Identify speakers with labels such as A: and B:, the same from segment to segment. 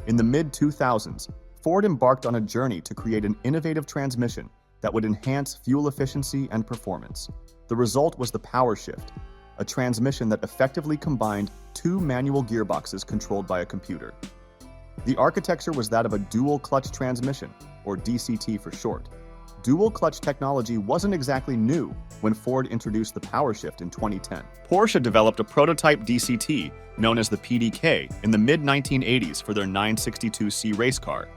A: In the mid-2000s, Ford embarked on a journey to create an innovative transmission that would enhance fuel efficiency and performance. The result was the Powershift, a transmission that effectively combined two manual gearboxes controlled by a computer. The architecture was that of a dual-clutch transmission, or DCT for short. Dual-clutch technology wasn't exactly new when Ford introduced the Powershift in 2010. Porsche developed a prototype DCT known as the PDK in the mid-1980s for their 962C race car.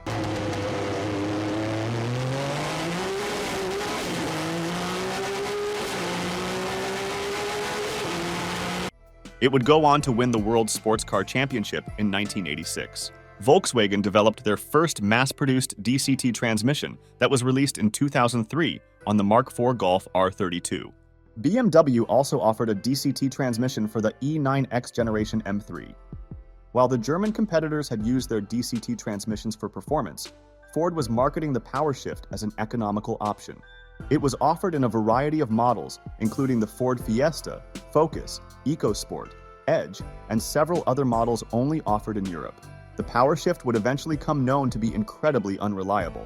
A: It would go on to win the World Sports Car Championship in 1986. Volkswagen developed their first mass-produced DCT transmission that was released in 2003 on the Mark IV Golf R32. BMW also offered a DCT transmission for the E9X Generation M3. While the German competitors had used their DCT transmissions for performance, Ford was marketing the Powershift as an economical option. It was offered in a variety of models, including the Ford Fiesta, Focus, EcoSport, Edge, and several other models only offered in Europe. The Powershift would eventually come known to be incredibly unreliable.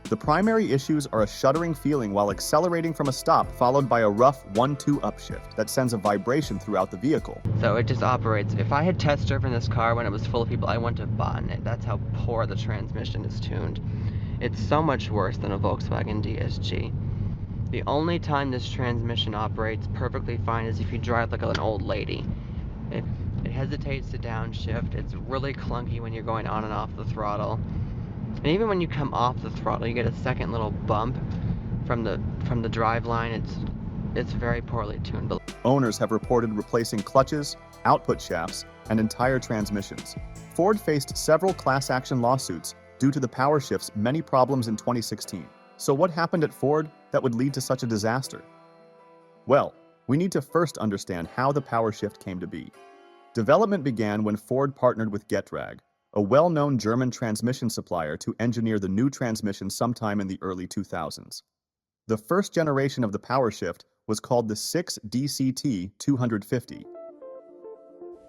A: The primary issues are a shuddering feeling while accelerating from a stop, followed by a rough 1-2 upshift that sends a vibration throughout the vehicle.
B: So it just operates. If I had test driven this car when it was full of people, I wouldn't have bought it. That's how poor the transmission is tuned. It's so much worse than a Volkswagen DSG. The only time this transmission operates perfectly fine is if you drive like an old lady. It hesitates to downshift. It's really clunky when you're going on and off the throttle. And even when you come off the throttle, you get a second little bump from the drive line. It's very poorly tuned.
A: Owners have reported replacing clutches, output shafts, and entire transmissions. Ford faced several class action lawsuits due to the Powershift's many problems in 2016. So what happened at Ford that would lead to such a disaster? Well, we need to first understand how the Powershift came to be. Development began when Ford partnered with Getrag, a well-known German transmission supplier, to engineer the new transmission sometime in the early 2000s. The first generation of the Powershift was called the 6DCT 250.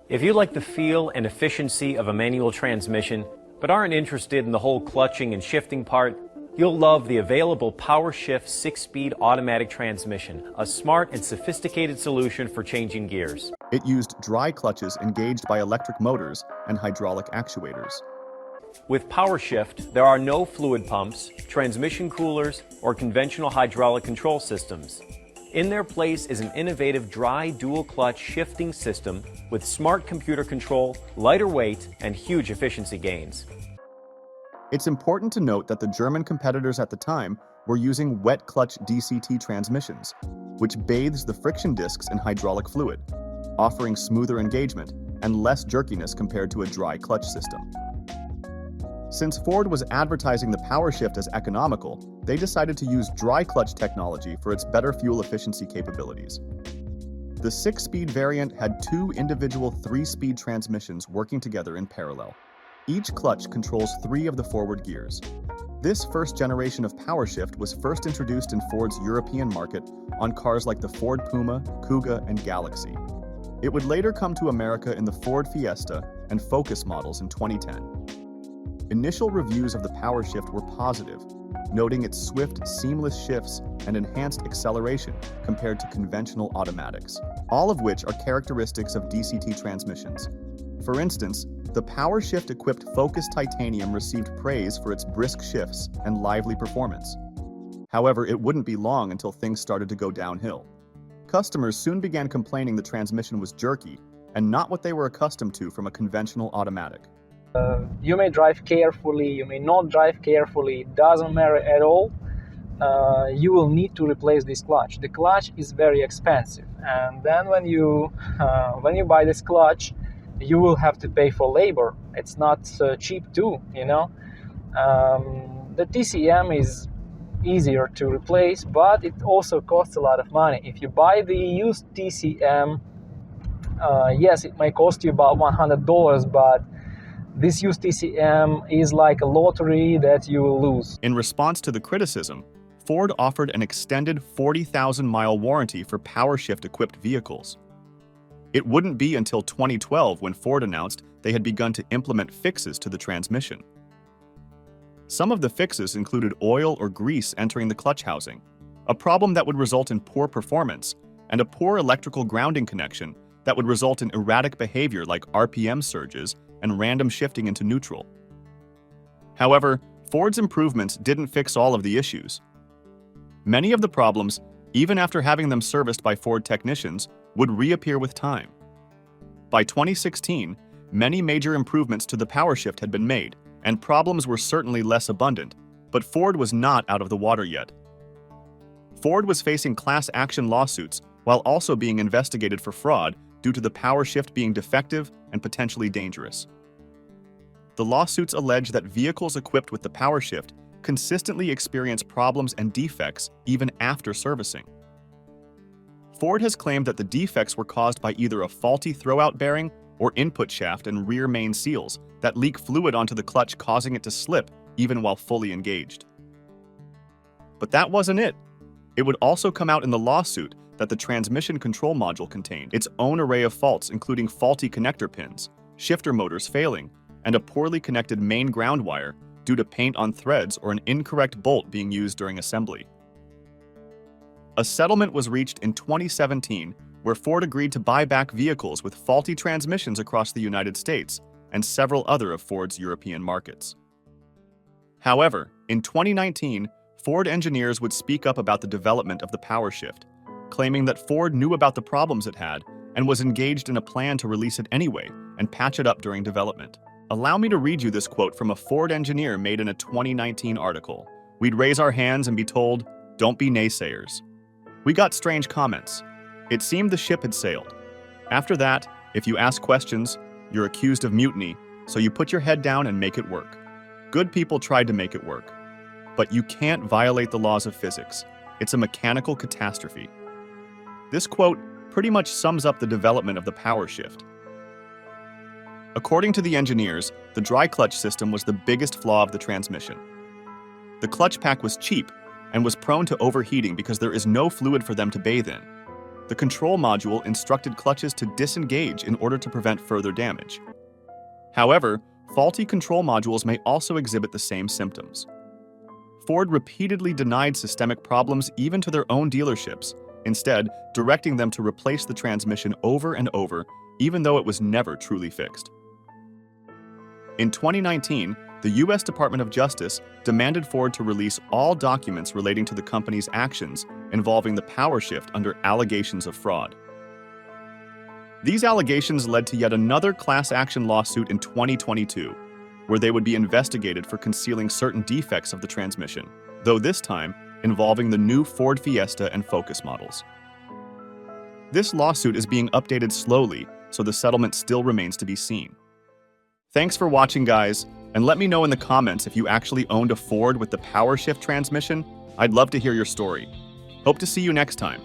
C: If you like the feel and efficiency of a manual transmission, but aren't interested in the whole clutching and shifting part, you'll love the available Powershift 6-speed automatic transmission, a smart and sophisticated solution for changing gears.
A: It used dry clutches engaged by electric motors and hydraulic actuators.
C: With Powershift, there are no fluid pumps, transmission coolers, or conventional hydraulic control systems. In their place is an innovative dry dual-clutch shifting system with smart computer control, lighter weight, and huge efficiency gains.
A: It's important to note that the German competitors at the time were using wet clutch DCT transmissions, which bathes the friction discs in hydraulic fluid, offering smoother engagement and less jerkiness compared to a dry clutch system. Since Ford was advertising the Powershift as economical, they decided to use dry clutch technology for its better fuel efficiency capabilities. The 6-speed variant had two individual 3-speed transmissions working together in parallel. Each clutch controls 3 of the forward gears. This first generation of Powershift was first introduced in Ford's European market on cars like the Ford Puma, Kuga, and Galaxy. It would later come to America in the Ford Fiesta and Focus models in 2010. Initial reviews of the Powershift were positive, noting its swift, seamless shifts and enhanced acceleration compared to conventional automatics, all of which are characteristics of DCT transmissions. For instance, the Powershift-equipped Focus Titanium received praise for its brisk shifts and lively performance. However, it wouldn't be long until things started to go downhill. Customers soon began complaining the transmission was jerky and not what they were accustomed to from a conventional automatic.
D: You may drive carefully, you may not drive carefully, it doesn't matter at all. You will need to replace this clutch. The clutch is very expensive, and then when you buy this clutch, you will have to pay for labor. It's not cheap too, you know. The TCM is easier to replace, but it also costs a lot of money. If you buy the used TCM, yes, it may cost you about $100, but this used TCM is like a lottery that you will lose.
A: In response to the criticism, Ford offered an extended 40,000-mile warranty for Powershift-equipped vehicles. It wouldn't be until 2012 when Ford announced they had begun to implement fixes to the transmission. Some of the fixes included oil or grease entering the clutch housing, a problem that would result in poor performance, and a poor electrical grounding connection that would result in erratic behavior like RPM surges and random shifting into neutral. However, Ford's improvements didn't fix all of the issues. Many of the problems, even after having them serviced by Ford technicians, would reappear with time. By 2016, many major improvements to the PowerShift had been made, and problems were certainly less abundant, but Ford was not out of the water yet. Ford was facing class action lawsuits while also being investigated for fraud due to the PowerShift being defective and potentially dangerous. The lawsuits allege that vehicles equipped with the PowerShift consistently experience problems and defects even after servicing. Ford has claimed that the defects were caused by either a faulty throwout bearing or input shaft and rear main seals that leak fluid onto the clutch, causing it to slip even while fully engaged. But that wasn't it. It would also come out in the lawsuit that the transmission control module contained its own array of faults, including faulty connector pins, shifter motors failing, and a poorly connected main ground wire due to paint on threads or an incorrect bolt being used during assembly. A settlement was reached in 2017 where Ford agreed to buy back vehicles with faulty transmissions across the United States and several other of Ford's European markets. However, in 2019, Ford engineers would speak up about the development of the PowerShift, claiming that Ford knew about the problems it had and was engaged in a plan to release it anyway and patch it up during development. Allow me to read you this quote from a Ford engineer made in a 2019 article. "We'd raise our hands and be told, 'Don't be naysayers.' We got strange comments. It seemed the ship had sailed. After that, if you ask questions, you're accused of mutiny, so you put your head down and make it work. Good people tried to make it work. But you can't violate the laws of physics. It's a mechanical catastrophe." This quote pretty much sums up the development of the PowerShift. According to the engineers, the dry clutch system was the biggest flaw of the transmission. The clutch pack was cheap and was prone to overheating because there is no fluid for them to bathe in. The control module instructed clutches to disengage in order to prevent further damage. However, faulty control modules may also exhibit the same symptoms. Ford repeatedly denied systemic problems even to their own dealerships, instead directing them to replace the transmission over and over, even though it was never truly fixed. In 2019, the U.S. Department of Justice demanded Ford to release all documents relating to the company's actions involving the PowerShift under allegations of fraud. These allegations led to yet another class action lawsuit in 2022, where they would be investigated for concealing certain defects of the transmission, though this time involving the new Ford Fiesta and Focus models. This lawsuit is being updated slowly, so the settlement still remains to be seen. Thanks for watching, guys, and let me know in the comments if you actually owned a Ford with the PowerShift transmission. I'd love to hear your story. Hope to see you next time.